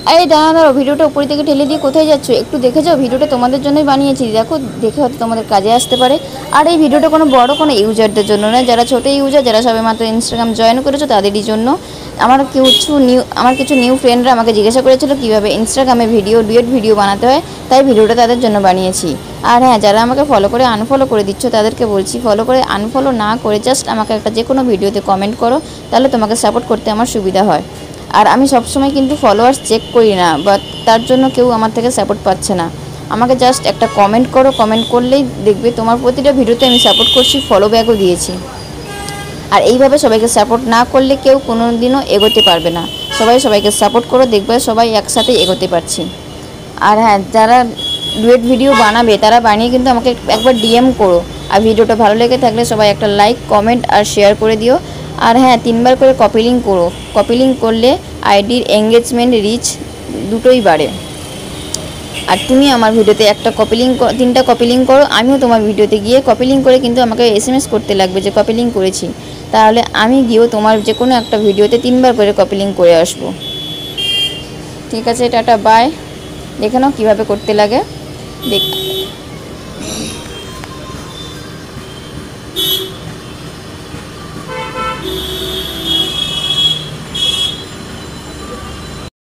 এই দাঁড়াও, ভিডিওটা উপর থেকে ঠেলে দিয়ে কোথায় যাচ্ছ? একটু দেখে যাও, ভিডিওটা তোমাদের জন্যই বানিয়েছি, দেখো, দেখে হয়তো তোমাদের কাজে আসতে পারে। আর এই ভিডিওটা কোনো বড় কোনো ইউজারদের জন্য নয়, যারা ছোটো ইউজার, যারা সবে মাত্র ইনস্টাগ্রাম জয়েন করেছো তাদেরই জন্য। আমার কিছু নিউ ফ্রেন্ডরা আমাকে জিজ্ঞাসা করেছিল কীভাবে ইনস্টাগ্রামে ডুয়েট ভিডিও বানাতে হয়, তাই ভিডিওটা তাদের জন্য বানিয়েছি। আর হ্যাঁ, যারা আমাকে ফলো করে আনফলো করে দিচ্ছ তাদেরকে বলছি, ফলো করে আনফলো না করে জাস্ট আমাকে একটা যে কোনো ভিডিওতে কমেন্ট করো, তাহলে তোমাকে সাপোর্ট করতে আমার সুবিধা হয়। আর আমি সবসময় কিন্তু ফলোয়ার্স চেক করি না, বা তার জন্য কেউ আমার থেকে সাপোর্ট পাচ্ছে না। আমাকে জাস্ট একটা কমেন্ট করো, কমেন্ট করলেই দেখবে তোমার প্রতিটা ভিডিওতে আমি সাপোর্ট করছি, ফলো ব্যাকও দিয়েছি। আর এইভাবে সবাইকে সাপোর্ট না করলে কেউ কোনো দিনও এগোতে পারবে না। সবাইকে সাপোর্ট করো, দেখবে সবাই একসাথে এগোতে পারছি। আর হ্যাঁ, যারা ডুয়েট ভিডিও বানাবে তারা বানিয়ে কিন্তু আমাকে একবার ডিএম করো। আর ভিডিওটা ভালো লেগে থাকলে সবাই একটা লাইক, কমেন্ট আর শেয়ার করে দিও। আর হ্যাঁ, 3বার করে কপি লিঙ্ক করো। কপি লিঙ্ক করলে আইডির এঙ্গেজমেন্ট, রিচ দুটোই বাড়ে। আর তুমি আমার ভিডিওতে 3টা কপি লিঙ্ক করো, আমিও তোমার ভিডিওতে গিয়ে কপি লিঙ্ক করে কিন্তু আমাকে SMS করতে লাগবে যে কপি লিঙ্ক করেছি, তাহলে আমি গিয়েও তোমার যে কোনো একটা ভিডিওতে 3বার করে কপি লিঙ্ক করে আসবো। ঠিক আছে, টাটা, বাই। দেখে নাও কীভাবে করতে লাগে। দেখ।